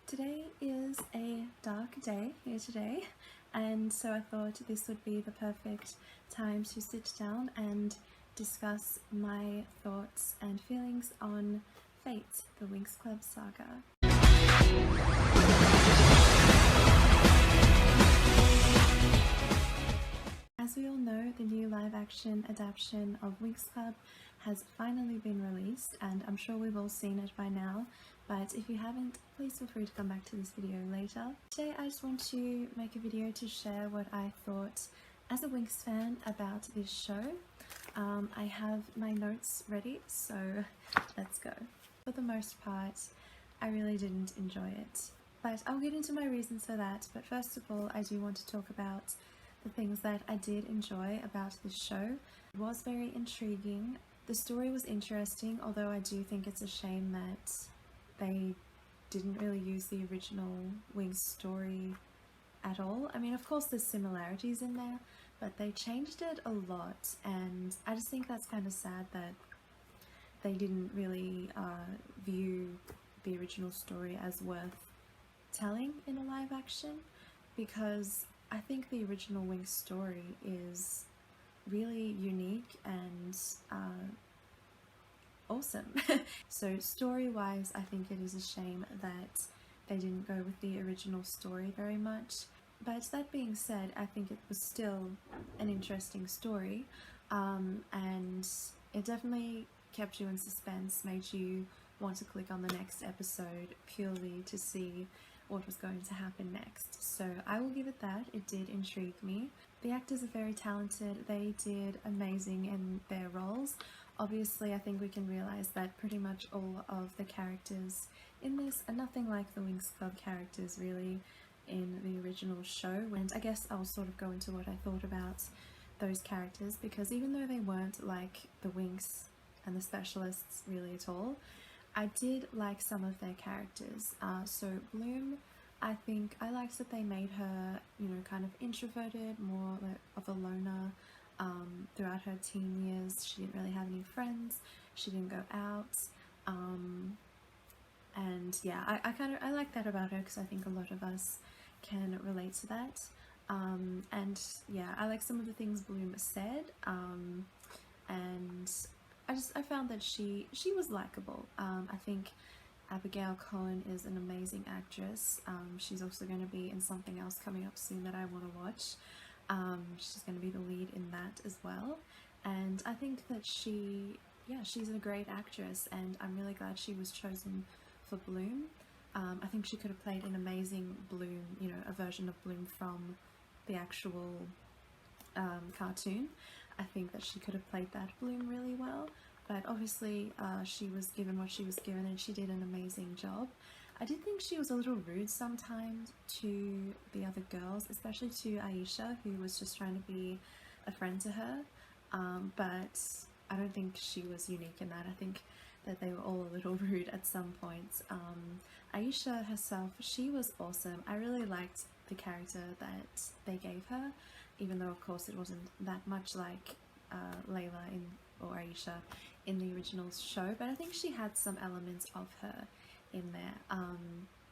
Today is a dark day here today, and so I thought this would be the perfect time to sit down and discuss my thoughts and feelings on Fate, the Winx Club Saga. As we all know, the new live-action adaptation of Winx Club has finally been released, and I'm sure we've all seen it by now, but if you haven't, please feel free to come back to this video later. Today I just want to make a video to share what I thought as a Winx fan about this show. I have my notes ready, so let's go. For the most part, I really didn't enjoy it, but I'll get into my reasons for that. But first of all, I do want to talk about the things that I did enjoy about this show. It was very intriguing. The story was interesting, although I do think it's a shame that they didn't really use the original Winx story at all. I mean, of course there's similarities in there, but they changed it a lot, and I just think that's kind of sad that they didn't really view the original story as worth telling in a live action, because I think the original Winx story is really unique and awesome. So story-wise, I think it is a shame that they didn't go with the original story very much. But that being said, I think it was still an interesting story, and it definitely kept you in suspense, made you want to click on the next episode purely to see what was going to happen next. So I will give it that. It did intrigue me. The actors are very talented. They did amazing in their roles. Obviously, I think we can realize that pretty much all of the characters in this are nothing like the Winx Club characters really in the original show. And I guess I'll sort of go into what I thought about those characters, because even though they weren't like the Winx and the Specialists really at all, I did like some of their characters. So Bloom, I think I liked that they made her, you know, kind of introverted, more like of a loner. Throughout her teen years, she didn't really have any friends, she didn't go out, and yeah, I like that about her, because I think a lot of us can relate to that. And yeah, I like some of the things Bloom said, and I found that she was likable. I think Abigail Cohen is an amazing actress. She's also going to be in something else coming up soon that I want to watch. She's going to be the lead in that as well, and I think that she's a great actress, and I'm really glad she was chosen for Bloom. I think she could have played an amazing Bloom, you know, a version of Bloom from the actual cartoon. I think that she could have played that Bloom really well, but obviously she was given what she was given, and she did an amazing job. I did think she was a little rude sometimes to the other girls, especially to Aisha, who was just trying to be a friend to her, but I don't think she was unique in that. I think that they were all a little rude at some points. Aisha herself, she was awesome. I really liked the character that they gave her, even though of course it wasn't that much like Layla or Aisha in the original show, but I think she had some elements of her in there.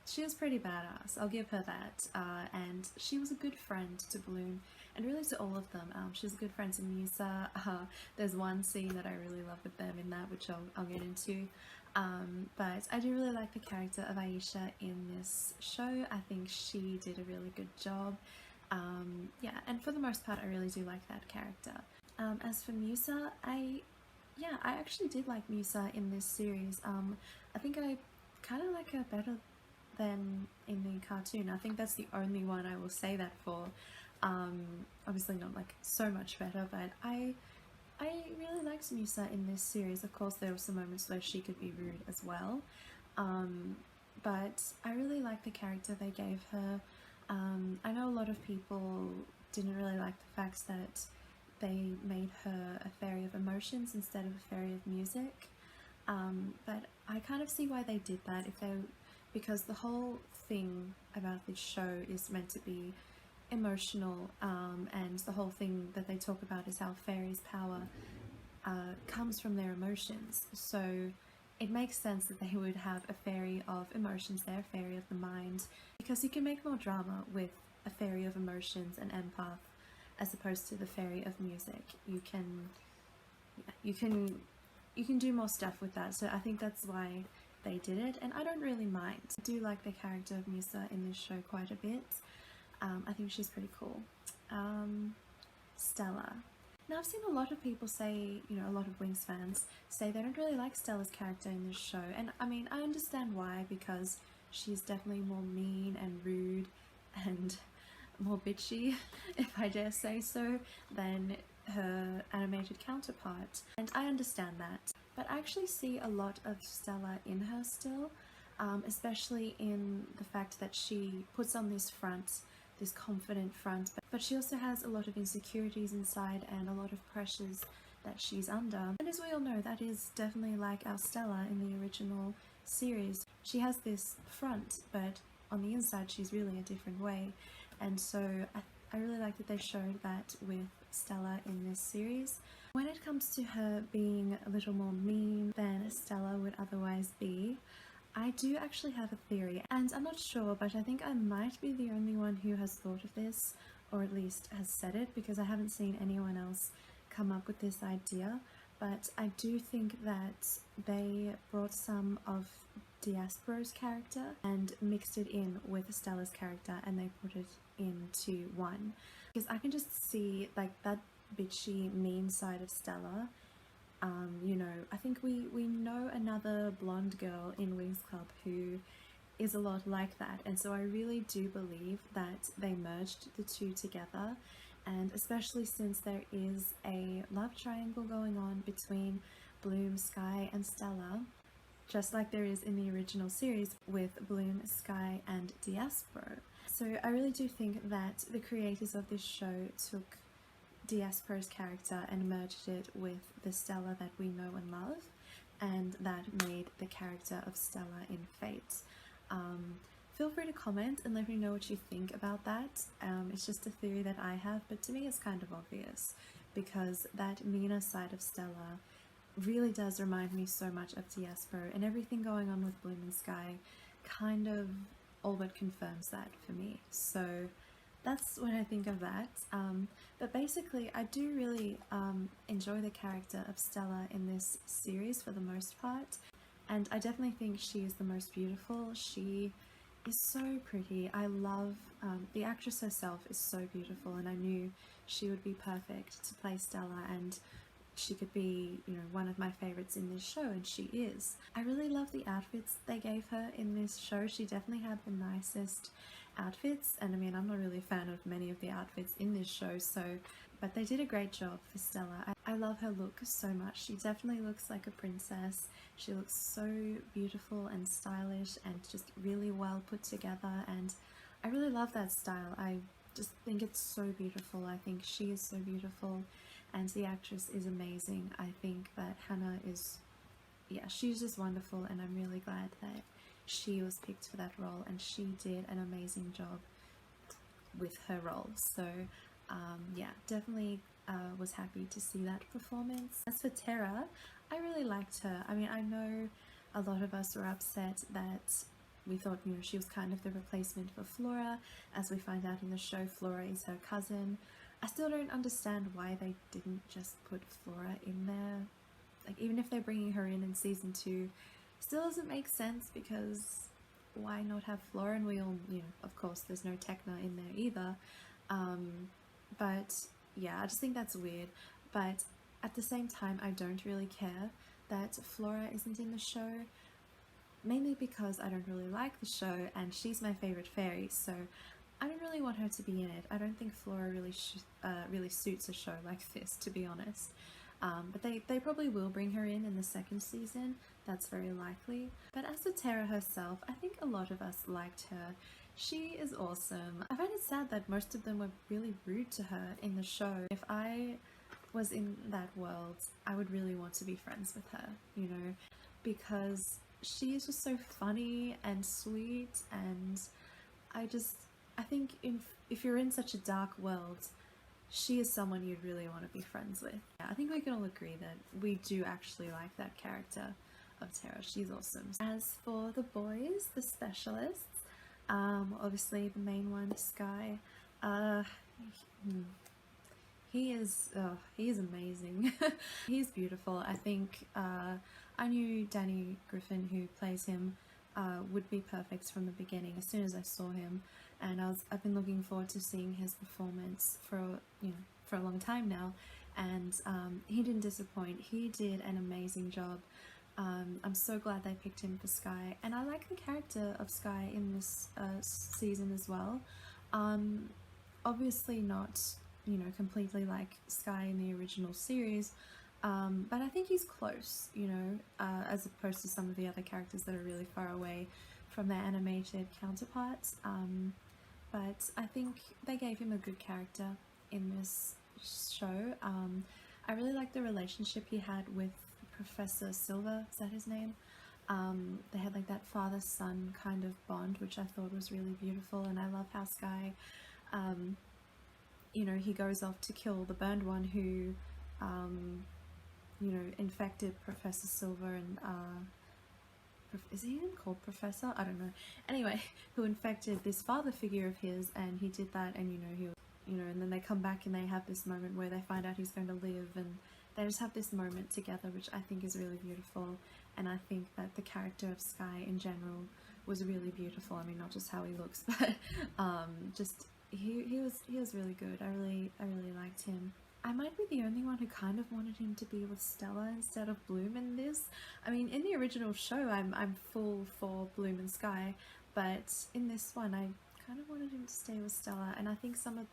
She was pretty badass, I'll give her that, and she was a good friend to Bloom, and really to all of them. She was a good friend to Musa. There's one scene that I really love with them in that, which I'll get into, but I do really like the character of Aisha in this show. I think she did a really good job. Yeah, and for the most part I really do like that character. As for Musa, I actually did like Musa in this series. I think I kind of like her better than in the cartoon. I think that's the only one I will say that for. Obviously not like so much better, but I really liked Musa in this series. Of course there were some moments where she could be rude as well, but I really like the character they gave her. I know a lot of people didn't really like the fact that they made her a fairy of emotions instead of a fairy of music, but I kind of see why they did that, because the whole thing about this show is meant to be emotional, and the whole thing that they talk about is how fairies' power comes from their emotions. So it makes sense that they would have a fairy of emotions there, a fairy of the mind, because you can make more drama with a fairy of emotions and empath as opposed to the fairy of music. You can, yeah, you can do more stuff with that. So I think that's why they did it, and I don't really mind. I do like the character of Musa in this show quite a bit. I think she's pretty cool. Stella. Now I've seen a lot of people say, you know, a lot of Winx fans say they don't really like Stella's character in this show, and I mean, I understand why, because she's definitely more mean and rude and more bitchy, if I dare say so, than her animated counterpart, and I understand that. But I actually see a lot of Stella in her still, especially in the fact that she puts on this front, this confident front, but she also has a lot of insecurities inside and a lot of pressures that she's under. And as we all know, that is definitely like our Stella in the original series. She has this front, but on the inside she's really a different way. And so I really like that they showed that with Stella in this series. When it comes to her being a little more mean than Stella would otherwise be, I do actually have a theory, and I'm not sure, but I think I might be the only one who has thought of this, or at least has said it, because I haven't seen anyone else come up with this idea. But I do think that they brought some of Diaspro's character and mixed it in with Stella's character, and they put it into one. Because I can just see like that bitchy, mean side of Stella. You know, I think we know another blonde girl in Winx Club who is a lot like that, and so I really do believe that they merged the two together, and especially since there is a love triangle going on between Bloom, Sky and Stella, just like there is in the original series with Bloom, Sky and Diaspro. So I really do think that the creators of this show took Diaspro's character and merged it with the Stella that we know and love, and that made the character of Stella in Fate. Feel free to comment and let me know what you think about that. It's just a theory that I have, but to me it's kind of obvious, because that meaner side of Stella really does remind me so much of Diaspro, and everything going on with Bloom and Sky kind of all but confirms that for me. So that's what I think of that. But basically, I do really enjoy the character of Stella in this series for the most part, and I definitely think she is the most beautiful. She is so pretty. I love the actress herself is so beautiful, and I knew she would be perfect to play Stella, and she could be, you know, one of my favorites in this show, and she is. I really love the outfits they gave her in this show. She definitely had the nicest outfits, and I mean, I'm not really a fan of many of the outfits in this show, so, but they did a great job for Stella. I love her look so much. She definitely looks like a princess. She looks so beautiful and stylish and just really well put together, and I really love that style. I just think it's so beautiful. I think she is so beautiful, and the actress is amazing. I think that Hannah is, yeah, she's just wonderful, and I'm really glad that she was picked for that role, and she did an amazing job with her role. So yeah, definitely was happy to see that performance. As for Terra, I really liked her. I mean, I know a lot of us were upset that we thought, you know, she was kind of the replacement for Flora. As we find out in the show, Flora is her cousin. I still don't understand why they didn't just put Flora in there. Like, even if they're bringing her in season 2, still doesn't make sense, because why not have Flora? And we all, you know, of course there's no Tekna in there either. But yeah, I just think that's weird. But at the same time, I don't really care that Flora isn't in the show, mainly because I don't really like the show, and she's my favorite fairy, so I don't really want her to be in it. I don't think Flora really suits a show like this, to be honest. But they probably will bring her in the second season. That's very likely. But as for Terra herself, I think a lot of us liked her. She is awesome. I find it sad that most of them were really rude to her in the show. If I was in that world, I would really want to be friends with her, you know, because she is just so funny and sweet, and I think if you're in such a dark world, she is someone you'd really want to be friends with. Yeah, I think we can all agree that we do actually like that character of Terra. She's awesome. As for the boys, the specialists, obviously the main one, Sky, he is amazing. He's beautiful. I think I knew Danny Griffin, who plays him, would be perfect from the beginning as soon as I saw him, and I've been looking forward to seeing his performance for for a long time now, and he didn't disappoint. He did an amazing job. I'm so glad they picked him for Sky, and I like the character of Sky in this season as well. Obviously not, completely like Sky in the original series, but I think he's close, as opposed to some of the other characters that are really far away from their animated counterparts. But I think they gave him a good character in this show. I really like the relationship he had with Professor Silver, is that his name? They had like that father-son kind of bond, which I thought was really beautiful, and I love how Sky, he goes off to kill the burned one who, infected Professor Silver, and is he even called Professor? I don't know. Anyway, who infected this father figure of his, and he did that, and he was, and then they come back and they have this moment where they find out he's going to live, and they just have this moment together, which I think is really beautiful. And I think that the character of Sky in general was really beautiful. I mean, not just how he looks, but just he was really good. I really liked him. I might be the only one who kind of wanted him to be with Stella instead of Bloom in this. I mean, in the original show, I'm full for Bloom and Sky, but in this one, I kind of wanted him to stay with Stella, and I think some of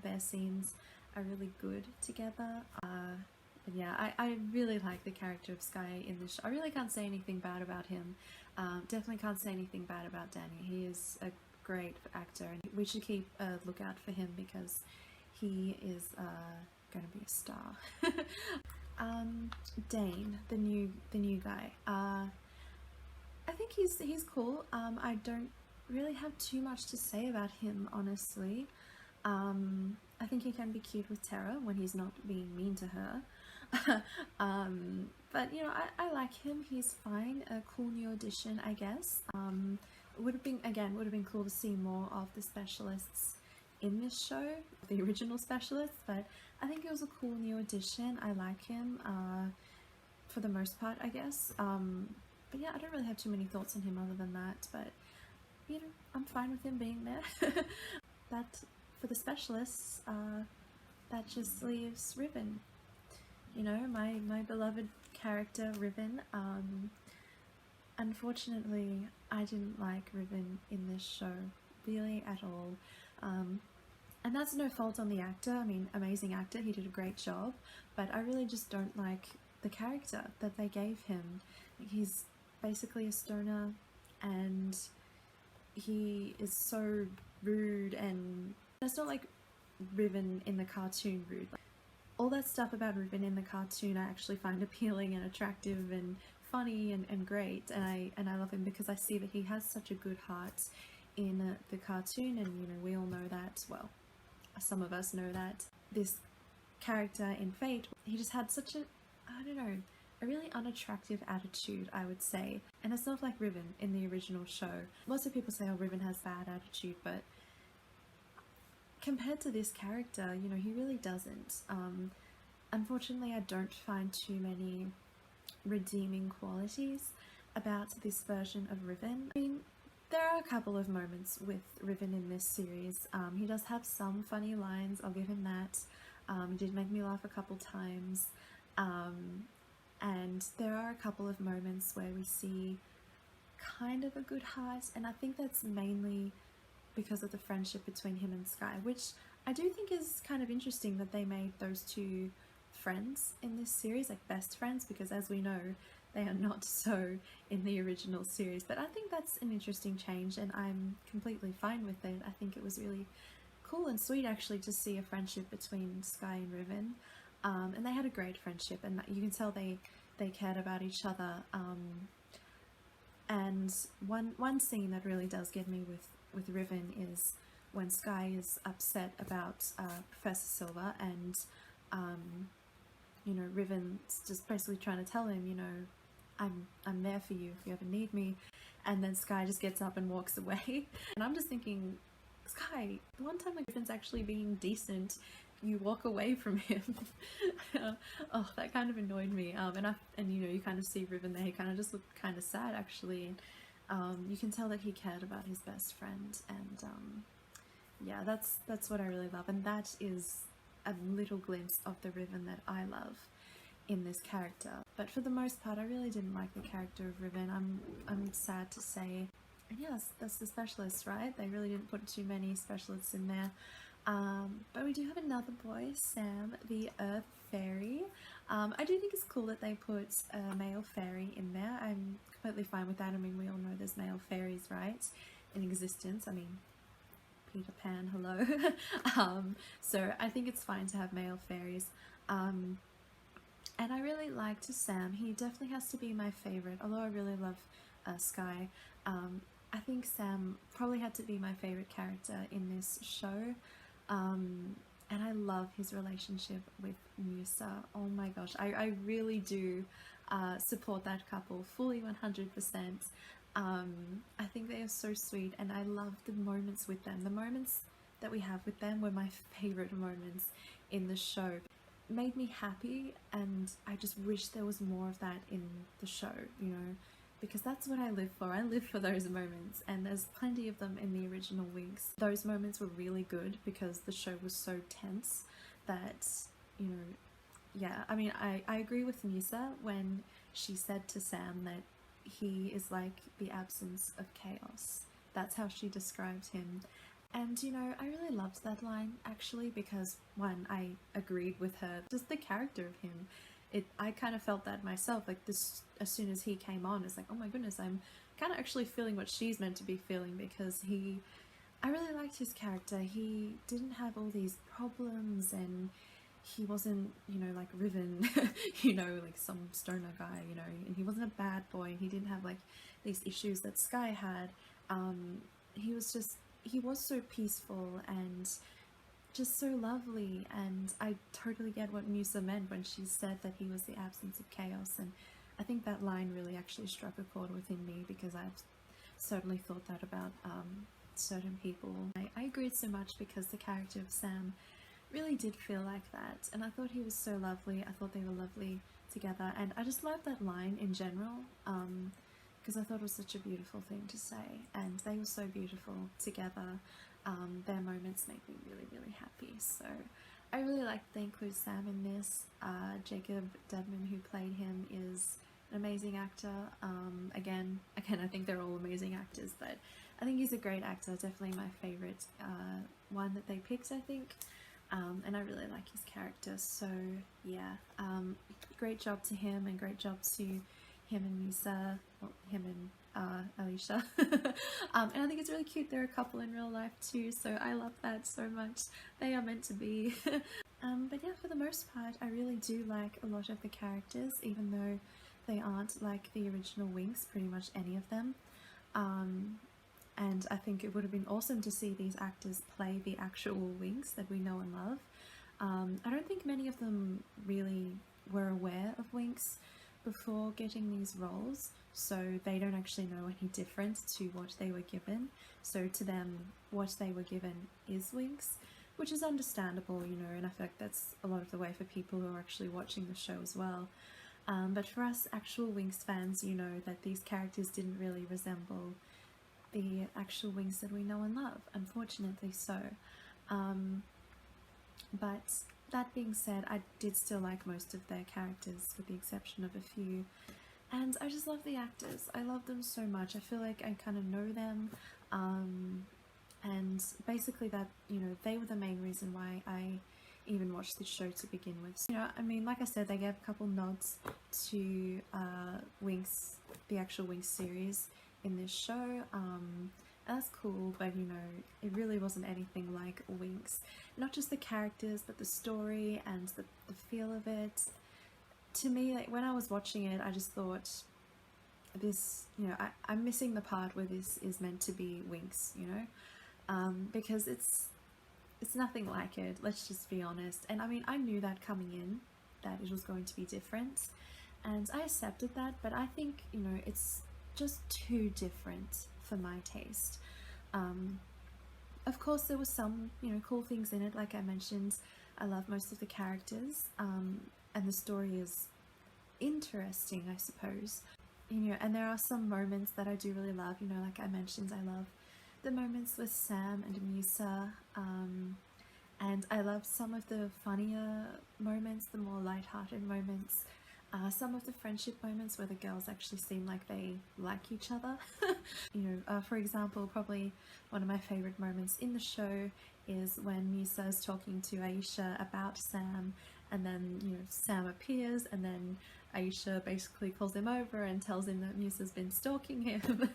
their scenes are really good together. But yeah, I really like the character of Sky in this show. I really can't say anything bad about him. Definitely can't say anything bad about Danny. He is a great actor, and we should keep a lookout for him because he is going to be a star. Dane, the new guy. I think he's cool. I don't really have too much to say about him, honestly. I think he can be cute with Terra when he's not being mean to her. But I like him. He's fine. A cool new addition, I guess. Would have been cool to see more of the specialists in this show, the original specialists, but I think it was a cool new addition. I like him for the most part, I guess. But yeah, I don't really have too many thoughts on him other than that, but I'm fine with him being there. That for the specialists, that just leaves Riven. My beloved character Riven. Unfortunately, I didn't like Riven in this show really at all. And that's no fault on the actor. I mean, amazing actor, he did a great job, but I really just don't like the character that they gave him. He's basically a stoner, and he is so rude, and it's not like Riven in the cartoon rude. All that stuff about Riven in the cartoon I actually find appealing and attractive and funny and great, and I love him because I see that he has such a good heart in the cartoon, and we all know that, well, some of us know that this character in Fate, he just had such a, I don't know, a really unattractive attitude, I would say. And it's not like Riven in the original show. Lots of people say, oh, Riven has bad attitude, but compared to this character, he really doesn't. Unfortunately, I don't find too many redeeming qualities about this version of Riven. I mean, there are a couple of moments with Riven in this series. He does have some funny lines, I'll give him that. He did make me laugh a couple times. And there are a couple of moments where we see kind of a good heart, and I think that's mainly because of the friendship between him and Sky, which I do think is kind of interesting that they made those two friends in this series, like best friends, because as we know, they are not so in the original series. But I think that's an interesting change, and I'm completely fine with it. I think it was really cool and sweet actually to see a friendship between Sky and Riven, and they had a great friendship, and you can tell they cared about each other. And one scene that really does get me with Riven is when Sky is upset about Professor Silver, and Riven's just basically trying to tell him, I'm there for you if you ever need me. And then Sky just gets up and walks away. And I'm just thinking, Sky, the one time like Griffin's actually being decent, you walk away from him. Oh, that kind of annoyed me. And you know, you kind of see Riven there, he kind of just looked kind of sad actually. You can tell that he cared about his best friend, and yeah, that's what I really love, and that is a little glimpse of the Riven that I love in this character. But for the most part, I really didn't like the character of Riven. I'm sad to say. And yes, that's the specialists, right? They really didn't put too many specialists in there. But we do have another boy, Sam, the Earth Fairy. I do think it's cool that they put a male fairy in there. I'm completely fine with that. I mean, we all know there's male fairies, right, in existence. I mean, Peter Pan, hello. So I think it's fine to have male fairies. And I really liked Sam. He definitely has to be my favourite, although I really love Sky. I think Sam probably had to be my favourite character in this show. And I love his relationship with Musa. Oh my gosh, I really do support that couple fully 100%. I think they are so sweet, and I love the moments with them. The moments that we have with them were my favourite moments in the show. Made me happy, and I just wish there was more of that in the show, you know, because that's what I live for. I live for those moments, and there's plenty of them in the original Winx. Those moments were really good because the show was so tense that, you know, yeah, I mean, I agree with Musa when she said to Sam that he is like the absence of chaos. That's how she described him. And you know, I really loved that line actually, because one, I agreed with her, just the character of him. I kind of felt that myself, like this, as soon as he came on, it's like, oh my goodness, I'm kind of actually feeling what she's meant to be feeling, because I really liked his character. He didn't have all these problems, and he wasn't, you know, like Riven, you know, like some stoner guy, you know, and he wasn't a bad boy, and he didn't have like these issues that Sky had. He was so peaceful and just so lovely, and I totally get what Musa meant when she said that he was the absence of chaos, and I think that line really actually struck a chord within me, because I've certainly thought that about certain people. I agreed so much because the character of Sam really did feel like that, and I thought he was so lovely. I thought they were lovely together, and I just loved that line in general, because I thought it was such a beautiful thing to say, and they were so beautiful together. Their moments make me really, really happy. So I really like to include Sam in this. Jacob Dedman, who played him, is an amazing actor. Again, I think they're all amazing actors, but I think he's a great actor, definitely my favourite one that they picked, I think. And I really like his character, so yeah, great job to him, and great job to him and Musa, well, him and Alicia. And I think it's really cute. They're a couple in real life too, so I love that so much. They are meant to be. But yeah, for the most part, I really do like a lot of the characters, even though they aren't like the original Winx, pretty much any of them. And I think it would have been awesome to see these actors play the actual Winx that we know and love. I don't think many of them really were aware of Winx before getting these roles, so they don't actually know any different to what they were given. So to them, what they were given is Winx, which is understandable, you know, and I feel like that's a lot of the way for people who are actually watching the show as well. But for us actual Winx fans, you know that these characters didn't really resemble the actual Winx that we know and love, unfortunately so. But that being said, I did still like most of their characters, with the exception of a few, and I just love the actors. I love them so much. I feel like I kind of know them, and basically that, you know, they were the main reason why I even watched this show to begin with. You know, I mean, like I said, they gave a couple nods to Winx, the actual Winx series in this show, and that's cool, but you know, it really wasn't anything like Winx. Not just the characters, but the story and the feel of it. To me, like, when I was watching it, I just thought, this, you know, I'm missing the part where this is meant to be Winx, you know, because it's nothing like it, let's just be honest. And I mean, I knew that coming in, that it was going to be different, and I accepted that, but I think, you know, it's just too different for my taste. Of course, there were some, you know, cool things in it. Like I mentioned, I love most of the characters, and the story is interesting, I suppose. You know, and there are some moments that I do really love. You know, like I mentioned, I love the moments with Sam and Musa, and I love some of the funnier moments, the more light-hearted moments. Some of the friendship moments where the girls actually seem like they like each other. You know, for example, probably one of my favorite moments in the show is when Musa is talking to Aisha about Sam, and then, you know, Sam appears, and then Aisha basically calls him over and tells him that Musa's been stalking him.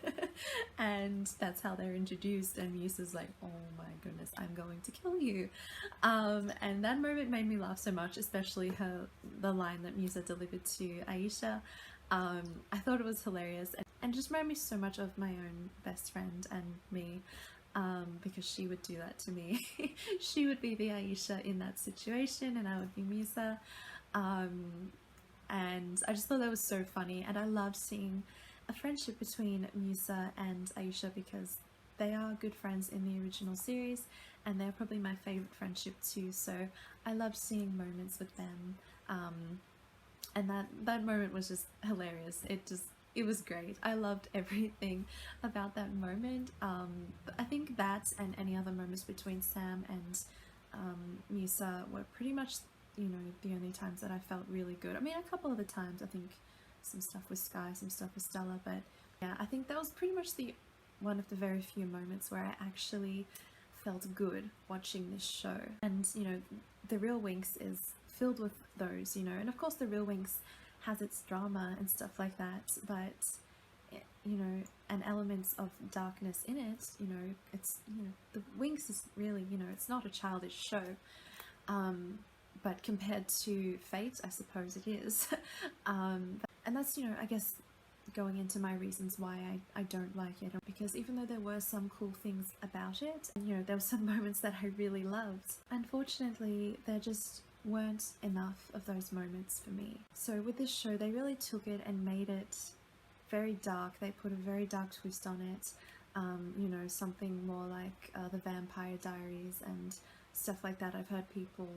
And that's how they're introduced, and Musa's like, oh my goodness, I'm going to kill you. And that moment made me laugh so much, especially the line that Musa delivered to Aisha. I thought it was hilarious, and just reminded me so much of my own best friend and me, because she would do that to me. She would be the Aisha in that situation, and I would be Musa. And I just thought that was so funny, and I loved seeing a friendship between Musa and Aisha, because they are good friends in the original series, and they're probably my favourite friendship too, so I loved seeing moments with them, and that moment was just hilarious. It was great. I loved everything about that moment. I think that and any other moments between Sam and Musa were pretty much, you know, the only times that I felt really good. I mean, a couple of the times, I think some stuff with Sky, some stuff with Stella, but yeah, I think that was pretty much one of the very few moments where I actually felt good watching this show. And, you know, the real Winx is filled with those, you know, and of course the real Winx has its drama and stuff like that, but, you know, and elements of darkness in it, you know, it's, you know, the Winx is really, you know, it's not a childish show, but compared to Fate, I suppose it is. And that's, you know, I guess going into my reasons why I don't like it, because even though there were some cool things about it, and, you know, there were some moments that I really loved, unfortunately there just weren't enough of those moments for me. So with this show, they really took it and made it very dark. They put a very dark twist on it, you know, something more like the Vampire Diaries and stuff like that. I've heard people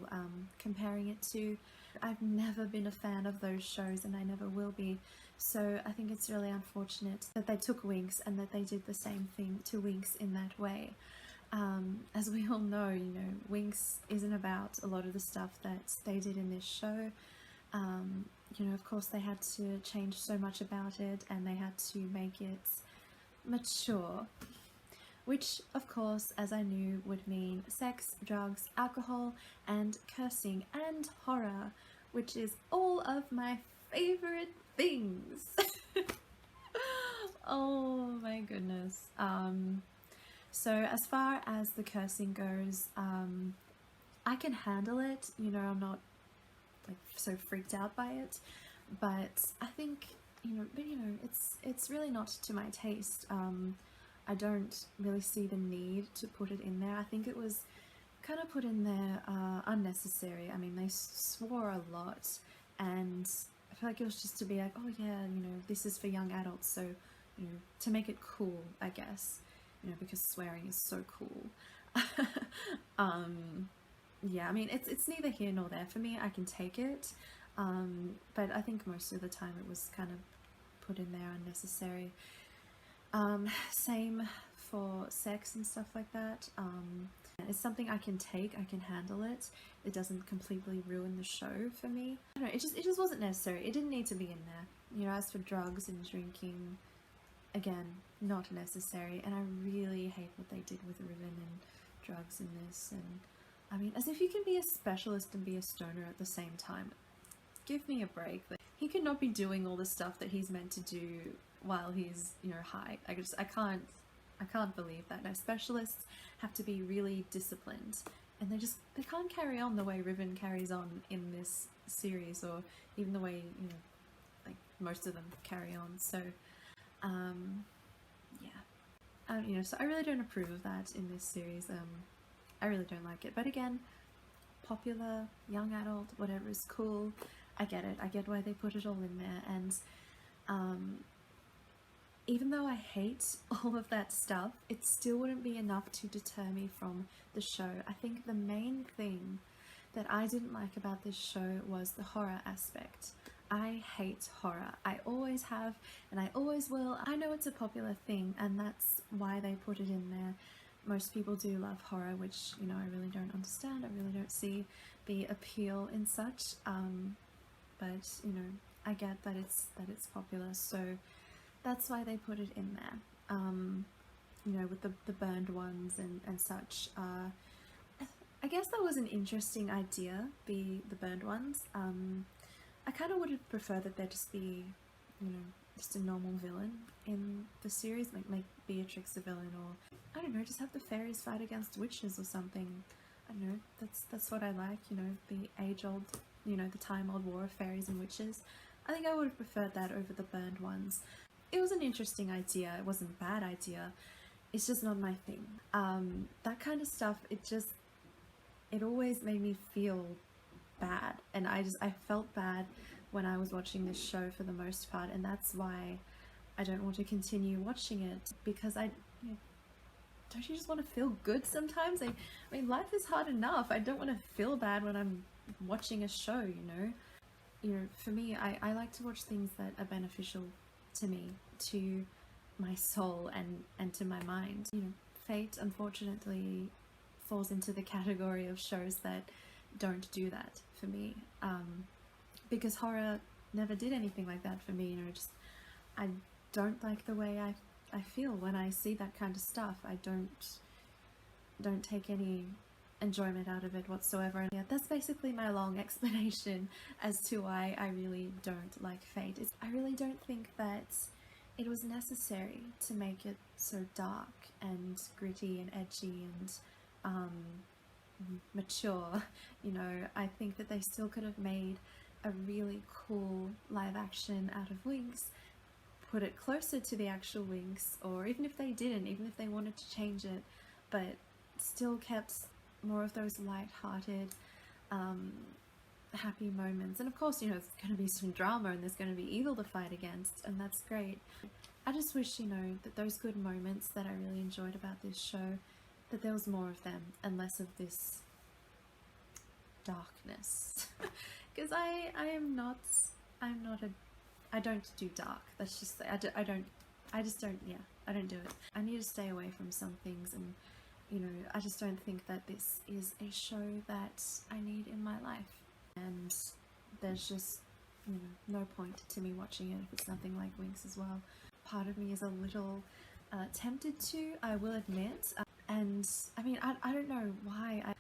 comparing it to. I've never been a fan of those shows, and I never will be, so I think it's really unfortunate that they took Winx and that they did the same thing to Winx in that way. As we all know, you know, Winx isn't about a lot of the stuff that they did in this show. You know, of course they had to change so much about it, and they had to make it mature, which of course, as I knew, would mean sex, drugs, alcohol, and cursing, and horror, which is all of my favorite things. Oh my goodness. So as far as the cursing goes, I can handle it, you know, I'm not like so freaked out by it, but I think, you know, it's really not to my taste. I don't really see the need to put it in there. I think it was kind of put in there unnecessary. I mean, they swore a lot, and I feel like it was just to be like, oh yeah, you know, this is for young adults, so, you know, to make it cool, I guess, you know, because swearing is so cool. Yeah, I mean, it's neither here nor there for me. I can take it, but I think most of the time it was kind of put in there unnecessary. Same for sex and stuff like that. It's something I can take, I can handle it. It doesn't completely ruin the show for me. I don't know, it just wasn't necessary. It didn't need to be in there. You know, as for drugs and drinking, again, not necessary. And I really hate what they did with Riven and drugs in this. And I mean, as if you can be a specialist and be a stoner at the same time. Give me a break. Like, he could not be doing all the stuff that he's meant to do while he's, you know, high. I can't believe that. No, specialists have to be really disciplined, and they can't carry on the way Riven carries on in this series, or even the way, you know, like most of them carry on. So yeah, you know, so I really don't approve of that in this series. I really don't like it, but again, popular, young adult, whatever is cool. I get it. I get why they put it all in there, and even though I hate all of that stuff, it still wouldn't be enough to deter me from the show. I think the main thing that I didn't like about this show was the horror aspect. I hate horror. I always have, and I always will. I know it's a popular thing, and that's why they put it in there. Most people do love horror, which, you know, I really don't understand. I really don't see the appeal in such. But, you know, I get that it's popular, so that's why they put it in there. You know, with the burned ones and such. I guess that was an interesting idea, the burned ones. I kind of would have preferred that there just be, you know, just a normal villain in the series, like make Beatrix a villain, or I don't know, just have the fairies fight against witches or something. I don't know, that's what I like, you know, the age-old, you know, the time-old war of fairies and witches. I think I would have preferred that over the burned ones. It was an interesting idea, it wasn't a bad idea, it's just not my thing. That kind of stuff, it always made me feel bad, and I felt bad when I was watching this show for the most part, and that's why I don't want to continue watching it, because you know, don't you just want to feel good sometimes? I mean, life is hard enough. I don't want to feel bad when I'm watching a show, you know? You know, for me, I like to watch things that are beneficial to me, to my soul, and to my mind. You know, Fate, unfortunately, falls into the category of shows that don't do that for me, because horror never did anything like that for me. You know, just I don't like the way I feel when I see that kind of stuff. I don't take any enjoyment out of it whatsoever. And yeah, that's basically my long explanation as to why I really don't like Fate. I really don't think that it was necessary to make it so dark and gritty and edgy and mature. You know, I think that they still could have made a really cool live action out of Winx, put it closer to the actual Winx, or even if they didn't, even if they wanted to change it, but still kept more of those light-hearted, happy moments. And of course, you know, there's going to be some drama and there's going to be evil to fight against, and that's great. I just wish, you know, that those good moments that I really enjoyed about this show, that there was more of them and less of this darkness. Because I don't do dark. That's just, I just don't do it. I need to stay away from some things, and you know, I just don't think that this is a show that I need in my life. And there's just, you know, no point to me watching it if it's nothing like Winx as well. Part of me is a little tempted to, I will admit. And I mean, I don't know why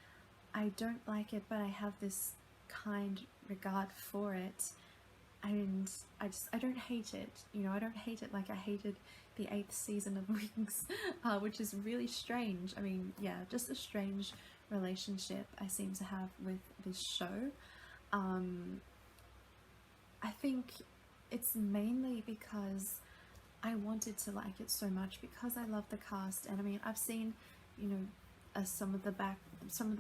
I don't like it, but I have this kind regard for it, and I don't hate it, you know. I don't hate it like I hated the 8th season of Winx, which is really strange. I mean, yeah, just a strange relationship I seem to have with this show. I think it's mainly because I wanted to like it so much, because I love the cast. And I mean, I've seen, you know, some of the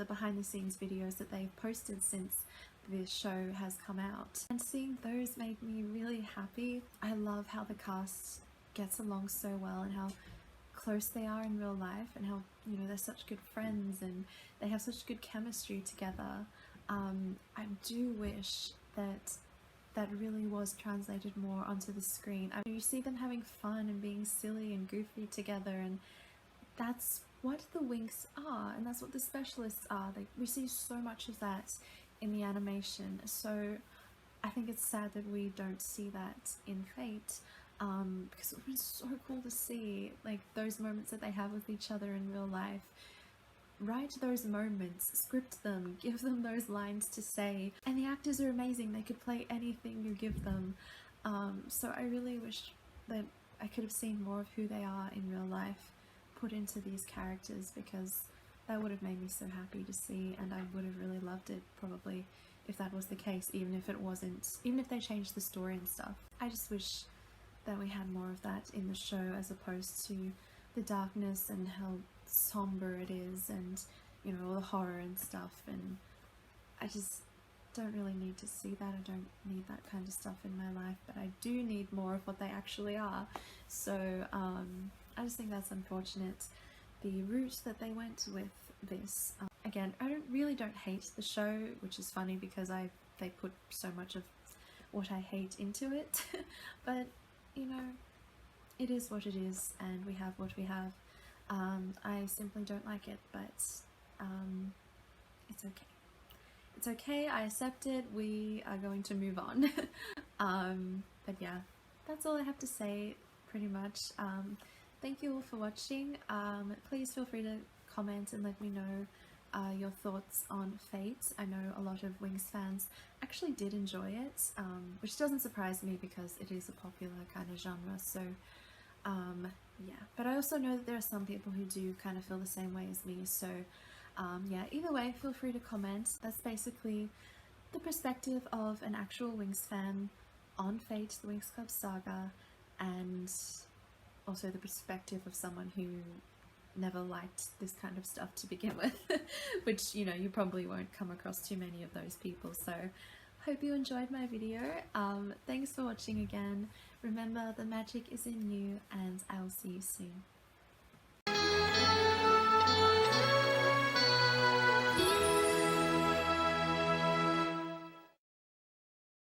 behind the scenes videos that they've posted since this show has come out, and seeing those made me really happy. I love how the cast gets along so well, and how close they are in real life, and how, you know, they're such good friends and they have such good chemistry together. I do wish that that really was translated more onto the screen. I mean, you see them having fun and being silly and goofy together, and that's what the Winx are, and that's what the specialists are. We see so much of that in the animation, so I think it's sad that we don't see that in Fate, because it was so cool to see, like, those moments that they have with each other in real life. Write those moments, script them, give them those lines to say, and the actors are amazing. They could play anything you give them. So I really wish that I could have seen more of who they are in real life put into these characters, because that would have made me so happy to see, and I would have really loved it probably if that was the case, even if it wasn't, even if they changed the story and stuff. I just wish that we had more of that in the show, as opposed to the darkness and how somber it is, and, you know, all the horror and stuff. And I just don't really need to see that. I don't need that kind of stuff in my life, but I do need more of what they actually are. So I just think that's unfortunate, the route that they went with this. Again, I don't hate the show, which is funny because they put so much of what I hate into it, but you know, it is what it is, and we have what we have. I simply don't like it, but it's okay. It's okay, I accept it, we are going to move on. But yeah, that's all I have to say, pretty much. Thank you all for watching. Please feel free to comment and let me know your thoughts on Fate. I know a lot of Winx fans actually did enjoy it, which doesn't surprise me because it is a popular kind of genre, so yeah. But I also know that there are some people who do kind of feel the same way as me, so yeah, either way, feel free to comment. That's basically the perspective of an actual Winx fan on Fate, the Winx Club Saga, and also the perspective of someone who never liked this kind of stuff to begin with, which, you know, you probably won't come across too many of those people. So hope you enjoyed my video. Thanks for watching again. Remember, the magic is in you, and I will see you soon.